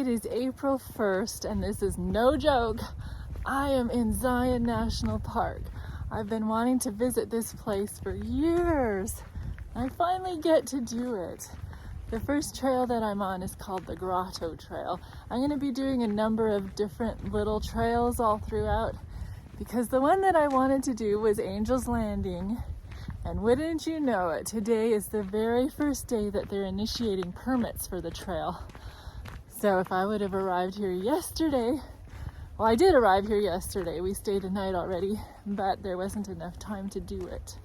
It is April 1st, and this is no joke. I am in Zion National Park. I've been wanting to visit this place for years. I finally get to do it. The first trail that I'm on is called the Grotto Trail. I'm going to be doing a number of different little trails all throughout, because the one that I wanted to do was Angel's Landing. And wouldn't you know it, today is the very first day that they're initiating permits for the trail. So if I would have arrived here yesterday, well, I did arrive here yesterday. We stayed a night already, but there wasn't enough time to do it.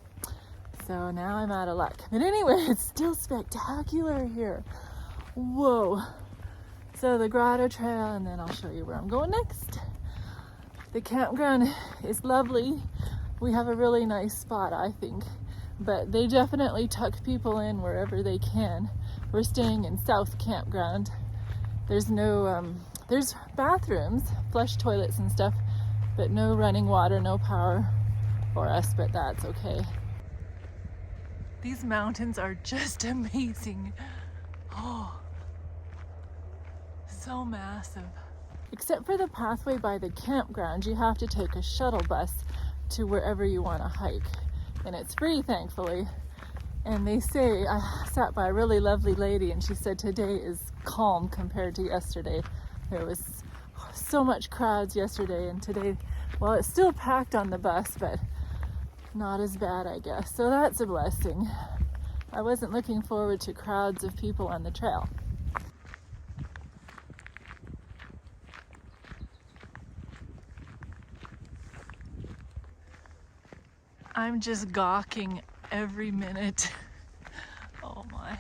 So now I'm out of luck. But anyway, it's still spectacular here. Whoa. So the Grotto Trail, and then I'll show you where I'm going next. The campground is lovely. We have a really nice spot, I think, but they definitely tuck people in wherever they can. We're staying in South Campground. There's no, there's bathrooms, flush toilets and stuff, but no running water, no power for us, but that's okay. These mountains are just amazing. Oh, so massive. Except for the pathway by the campground, you have to take a shuttle bus to wherever you want to hike. And it's free, thankfully. And they say, I sat by a really lovely lady and she said today is calm compared to yesterday. There was so much crowds yesterday, and today, well, it's still packed on the bus, but not as bad, I guess. So that's a blessing. I wasn't looking forward to crowds of people on the trail. I'm just gawking every minute. Oh my.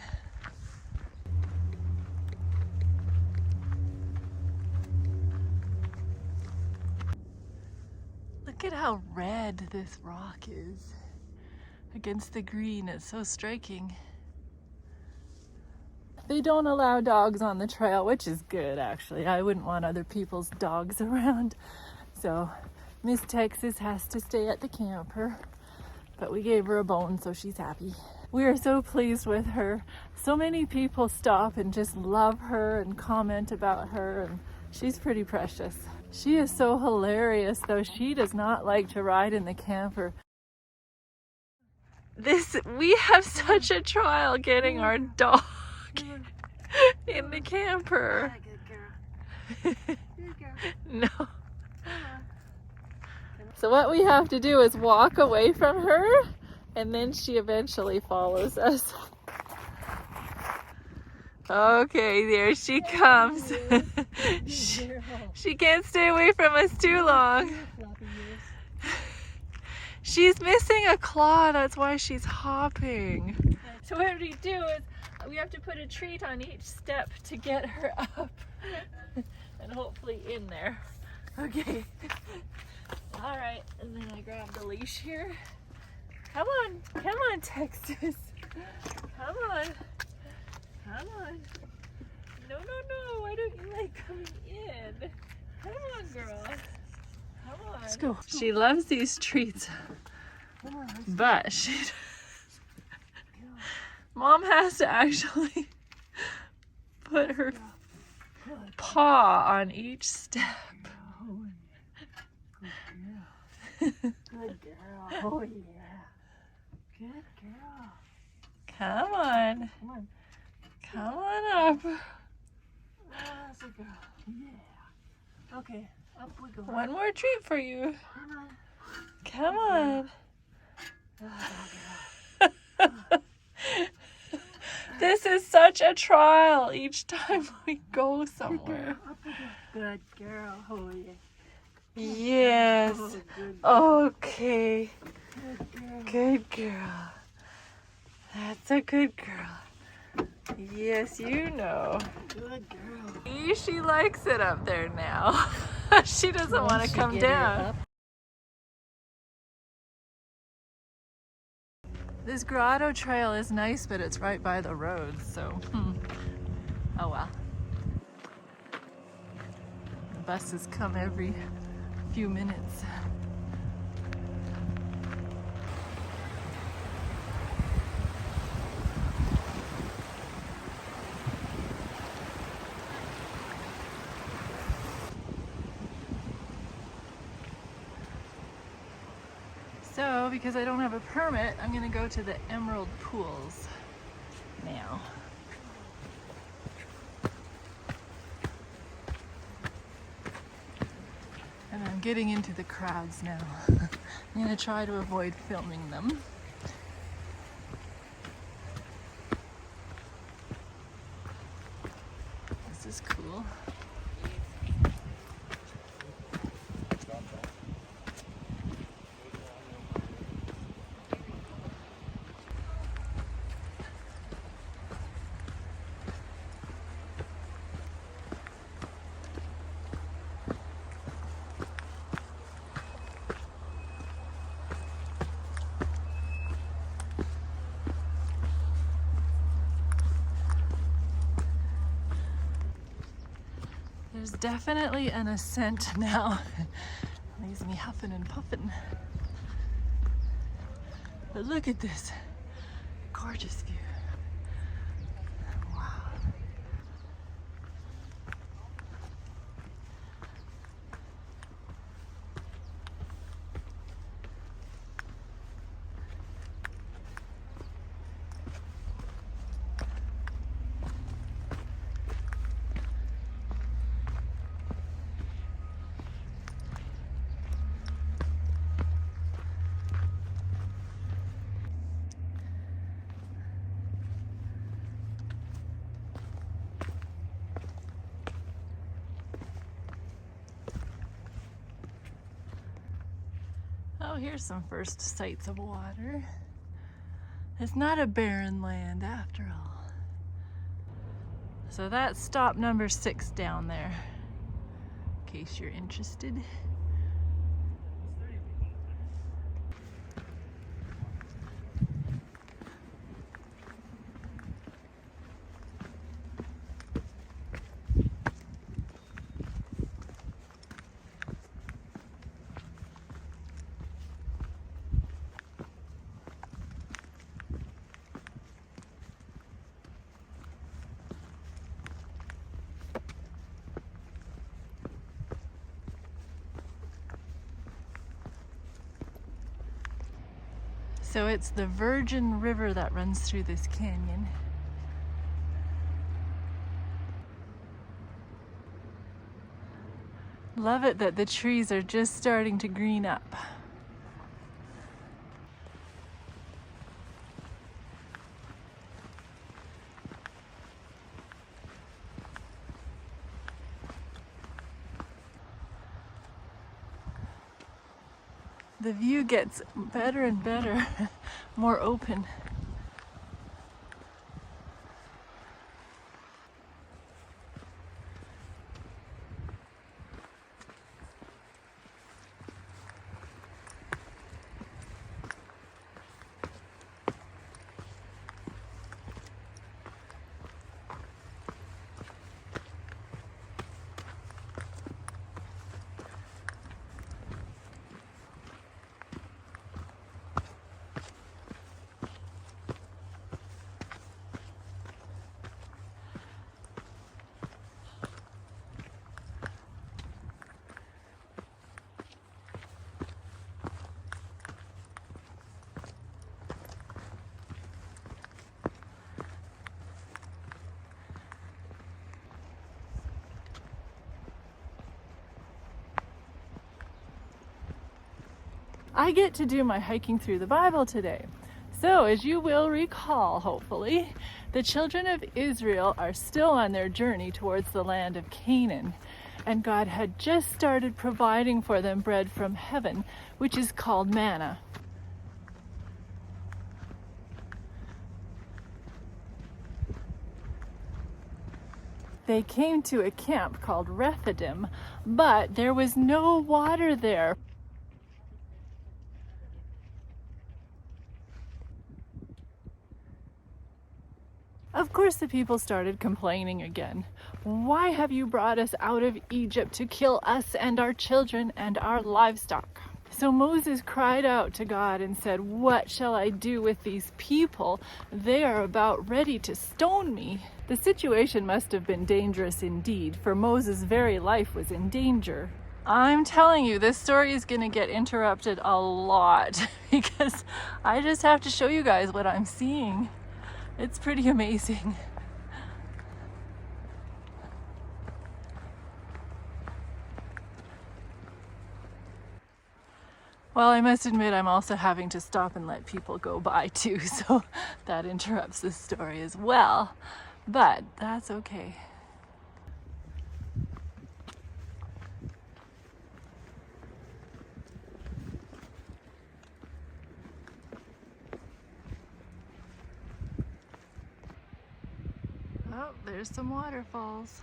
Look at how red this rock is against the green. It's so striking. They don't allow dogs on the trail, which is good actually. I wouldn't want other people's dogs around. So Miss Texas has to stay at the camper. But we gave her a bone, so she's happy. We are so pleased with her. So many people stop and just love her and comment about her, and she's pretty precious. She is so hilarious, though. She does not like to ride in the camper. We have such a trial getting our dog in the camper. No. So what we have to do is walk away from her, and then she eventually follows us. Okay, there she comes. she can't stay away from us too long. She's missing a claw, that's why she's hopping. So what we do is we have to put a treat on each step to get her up and hopefully in there. Okay. All right, and then I grab the leash here. Come on, Texas. Come on. No, why don't you like coming in? Come on, girl. Come on. Let's go. She loves these treats, but Mom has to actually put her paw on each step. Good girl. Oh yeah. Good girl. Come on. Come on up. That's a girl. Yeah. Okay, up we go. One more treat for you. Come on. This is such a trial each time we go somewhere. Good girl. Oh yeah. Yes. Okay. Good girl. That's a good girl. Yes, you know. Good girl. She likes it up there now. She doesn't want to come down. This Grotto Trail is nice, but it's right by the road, so oh well. The buses come every few minutes. So, because I don't have a permit, I'm gonna go to the Emerald Pools now. And I'm getting into the crowds now. I'm gonna try to avoid filming them. This is cool. There's definitely an ascent now. Leaves me huffing and puffing. But look at this gorgeous view. Wow. Oh, here's some first sights of water. It's not a barren land after all. So that's stop number 6 down there, in case you're interested. So it's the Virgin River that runs through this canyon. Love it that the trees are just starting to green up. The view gets better and better, more open. I get to do my hiking through the Bible today. So, as you will recall, hopefully, the children of Israel are still on their journey towards the land of Canaan, and God had just started providing for them bread from heaven, which is called manna. They came to a camp called Rephidim, but there was no water there. Of course, the people started complaining again. Why have you brought us out of Egypt to kill us and our children and our livestock? So Moses cried out to God and said, "What shall I do with these people? They are about ready to stone me." The situation must have been dangerous indeed, for Moses' very life was in danger. I'm telling you, this story is gonna get interrupted a lot because I just have to show you guys what I'm seeing. It's pretty amazing. Well, I must admit I'm also having to stop and let people go by too, so that interrupts the story as well, but that's okay. Oh, there's some waterfalls.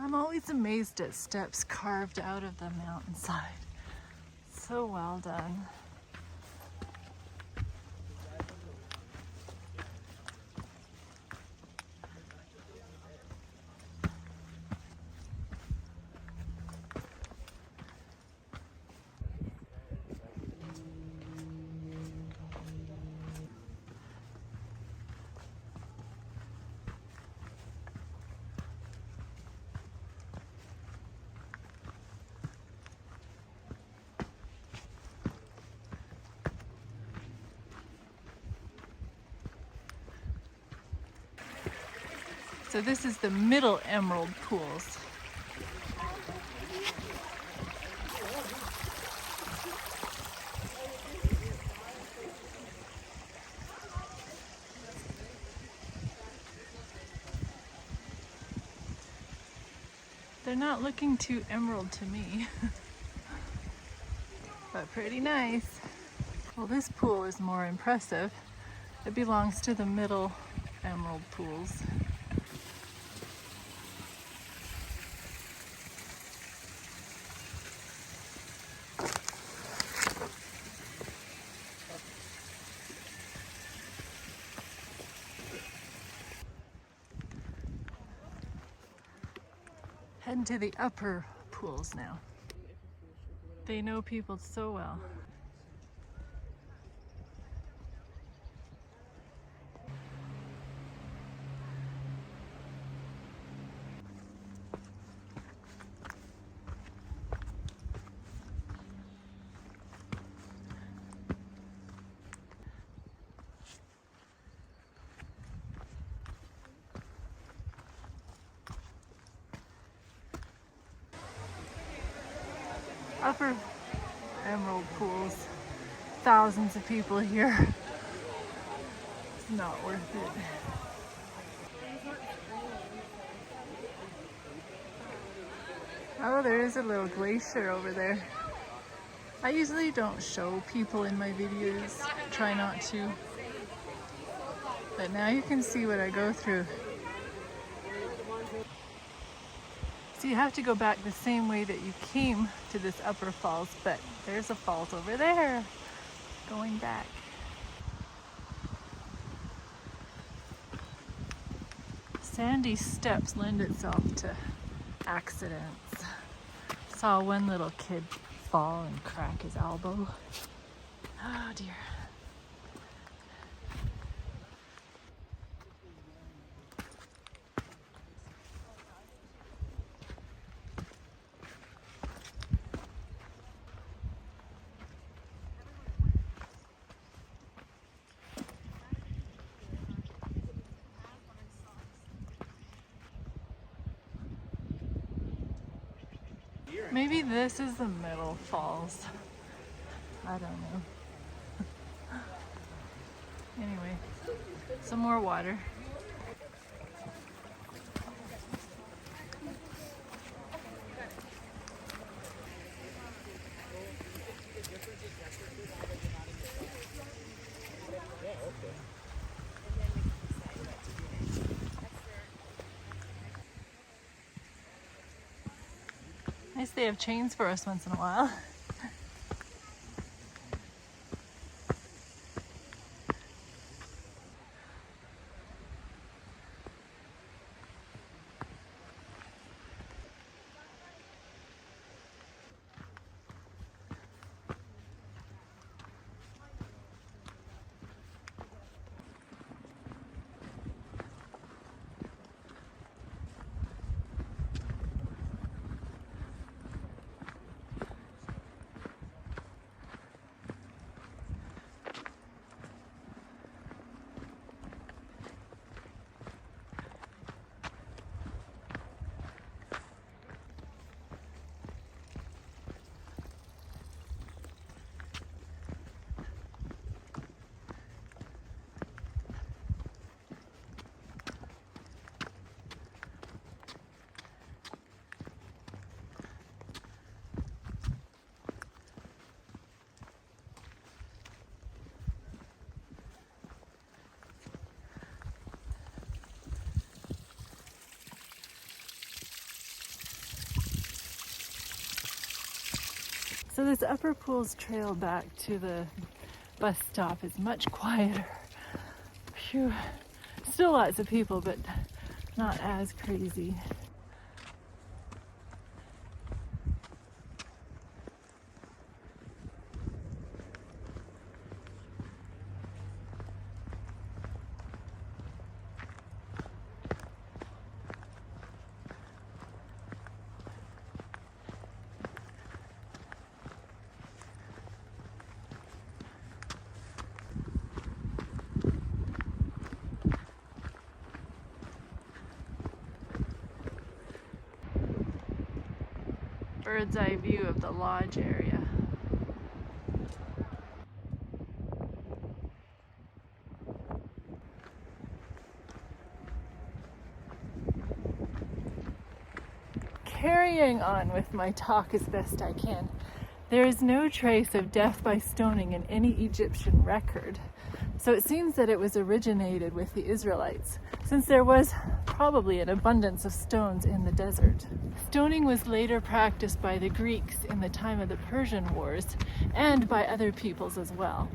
I'm always amazed at steps carved out of the mountainside. So well done. So this is the middle emerald pools. They're not looking too emerald to me, but pretty nice. Well, this pool is more impressive. It belongs to the middle emerald pools. Heading to the upper pools now. They know people so well. Upper emerald pools. Thousands of people here. It's not worth it. Oh, there is a little glacier over there. I usually don't show people in my videos. Try not to. But now you can see what I go through. So you have to go back the same way that you came to this upper falls, but there's a falls over there going back. Sandy steps lend itself to accidents. Saw one little kid fall and crack his elbow. Oh dear. Maybe this is the middle falls. I don't know. Anyway, some more water. Nice they have chains for us once in a while. So this Upper Pools trail back to the bus stop is much quieter. Phew. Still lots of people, but not as crazy. Bird's eye view of the lodge area. Carrying on with my talk as best I can. There is no trace of death by stoning in any Egyptian record. So it seems that it was originated with the Israelites, since there was probably an abundance of stones in the desert. Stoning was later practiced by the Greeks in the time of the Persian Wars, and by other peoples as well.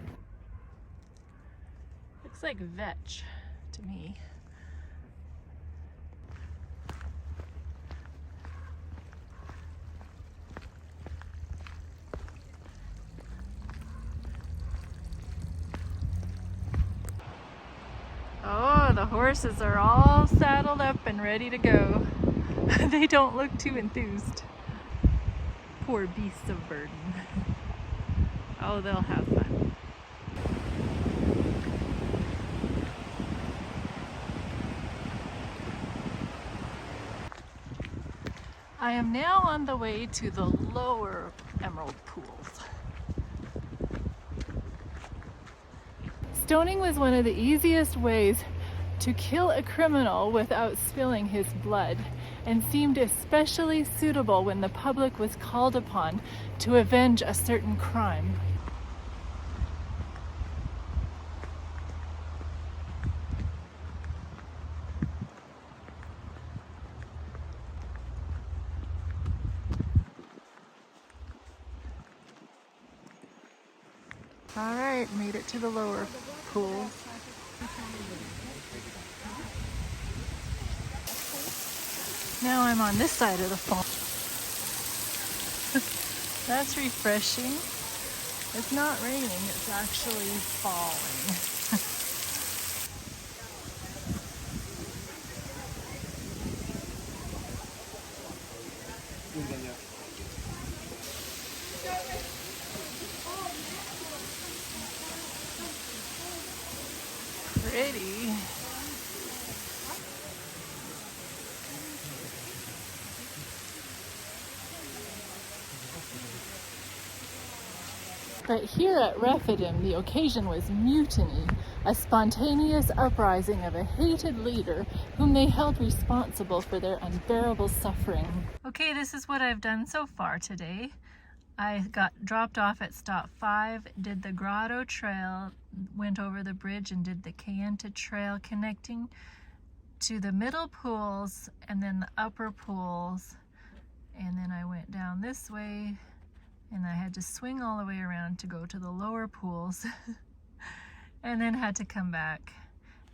Looks like vetch to me. Oh, the horses are all saddled up and ready to go. They don't look too enthused. Poor beasts of burden. Oh, they'll have fun. I am now on the way to the lower emerald pools. Stoning was one of the easiest ways to kill a criminal without spilling his blood, and seemed especially suitable when the public was called upon to avenge a certain crime. All right, made it to the lower pools. Now I'm on this side of the fall. That's refreshing. It's not raining, it's actually falling. Pretty. But here at Rephidim, the occasion was mutiny, a spontaneous uprising of a hated leader whom they held responsible for their unbearable suffering. Okay, this is what I've done so far today. I got dropped off at stop 5, did the Grotto Trail, went over the bridge and did the Kayenta Trail connecting to the middle pools and then the upper pools, and then I went down this way, and I had to swing all the way around to go to the lower pools and then had to come back.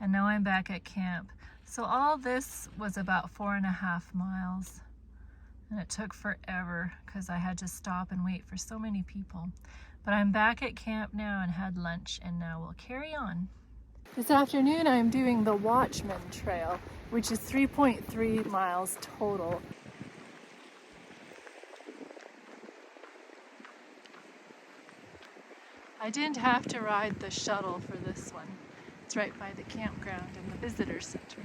And now I'm back at camp. So all this was about 4.5 miles, and it took forever because I had to stop and wait for so many people. But I'm back at camp now and had lunch, and now we'll carry on. This afternoon I'm doing the Watchmen Trail, which is 3.3 miles total. I didn't have to ride the shuttle for this one. It's right by the campground and the visitor center.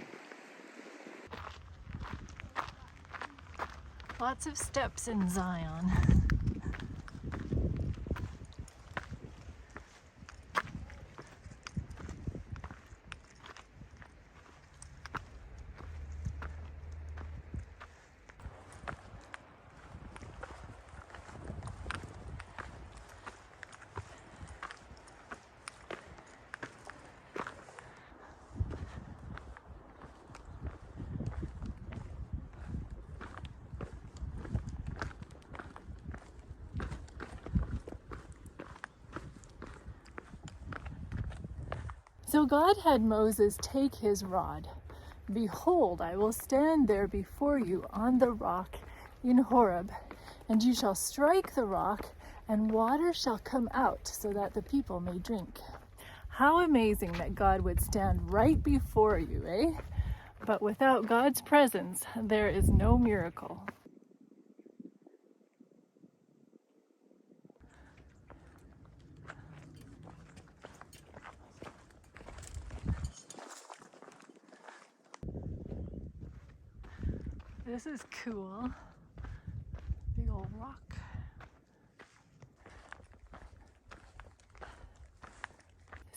Lots of steps in Zion. So God had Moses take his rod. Behold, I will stand there before you on the rock in Horeb, and you shall strike the rock, and water shall come out so that the people may drink. How amazing that God would stand right before you, eh? But without God's presence, there is no miracle. This is cool. Big old rock.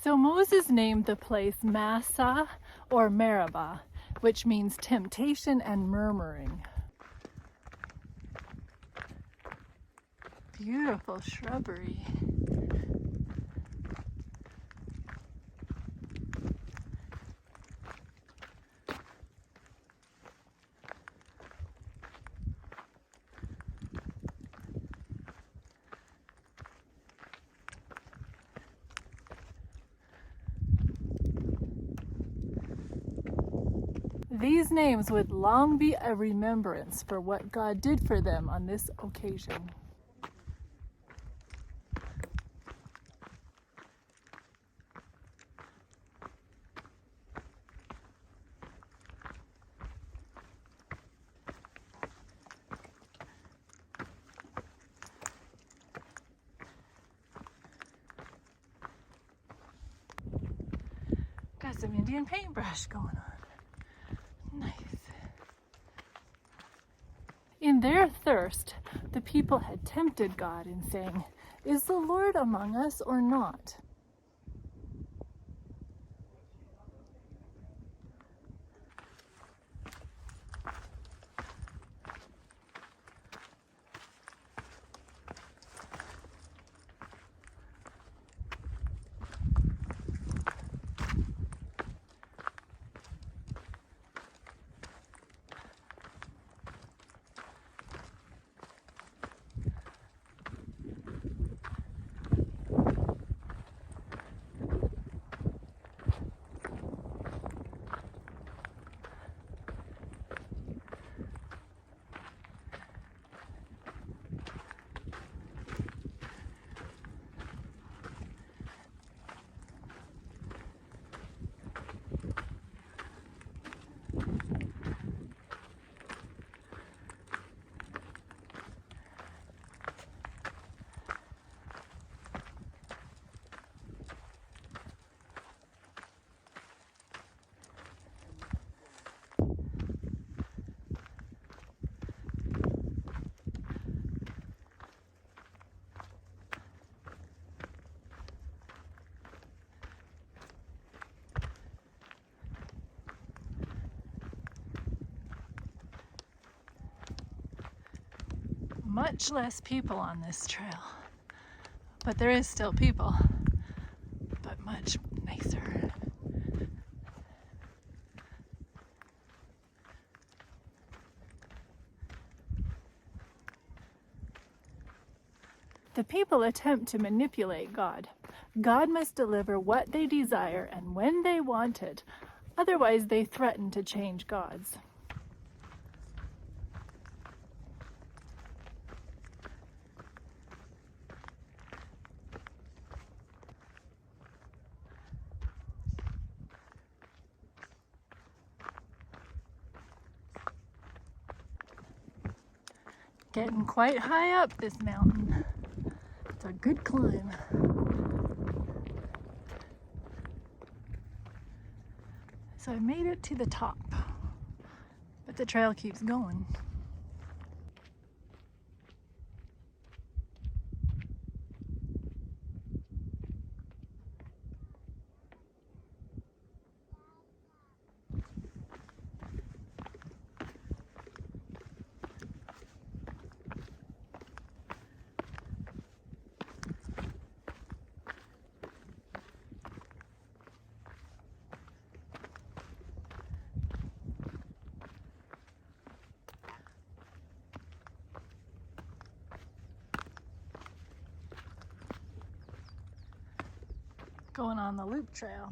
So Moses named the place Massah or Meribah, which means temptation and murmuring. Beautiful shrubbery. These names would long be a remembrance for what God did for them on this occasion. Got some Indian paintbrush going on. Nice. In their thirst, the people had tempted God in saying, "Is the Lord among us or not?" Much less people on this trail, but there is still people, but much nicer. The people attempt to manipulate God. God must deliver what they desire and when they want it. Otherwise, they threaten to change gods. Getting quite high up this mountain. It's a good climb. So I made it to the top, but the trail keeps going. Going on the loop trail.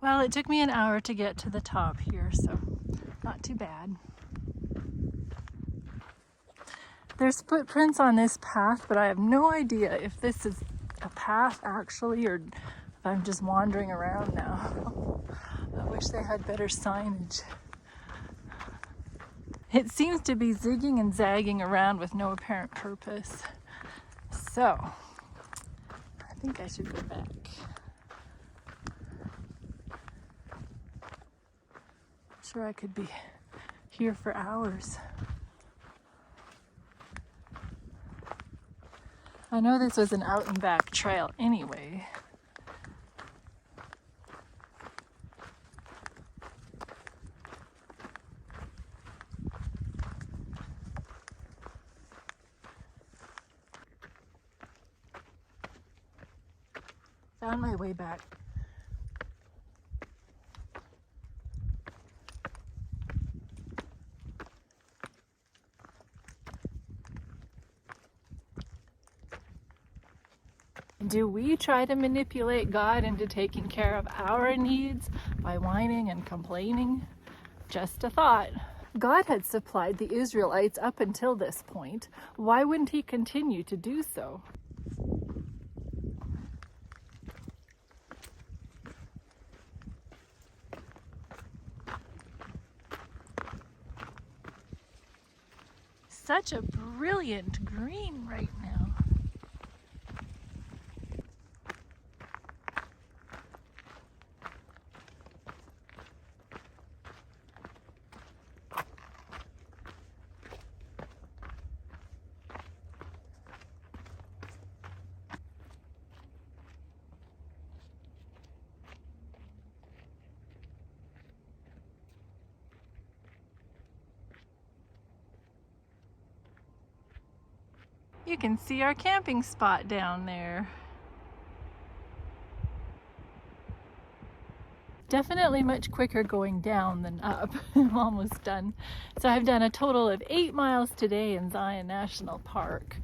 Well, it took me an hour to get to the top here, so not too bad. There's footprints on this path, but I have no idea if this is a path actually, or if I'm just wandering around now. I wish they had better signage. It seems to be zigging and zagging around with no apparent purpose. So, I think I should go back. Sure, I could be here for hours. I know this was an out and back trail anyway. Found my way back. Do we try to manipulate God into taking care of our needs by whining and complaining? Just a thought. God had supplied the Israelites up until this point. Why wouldn't he continue to do so? Such a brilliant green right now. You can see our camping spot down there. Definitely much quicker going down than up. I'm almost done. So I've done a total of 8 miles today in Zion National Park.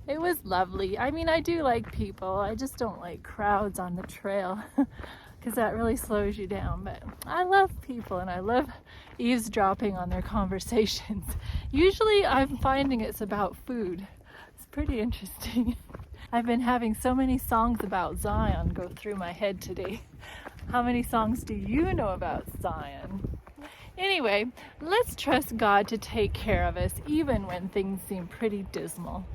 It was lovely. I mean, I do like people. I just don't like crowds on the trail because that really slows you down. But I love people and I love eavesdropping on their conversations. Usually I'm finding it's about food. It's pretty interesting. I've been having so many songs about Zion go through my head today. How many songs do you know about Zion? Anyway, let's trust God to take care of us even when things seem pretty dismal.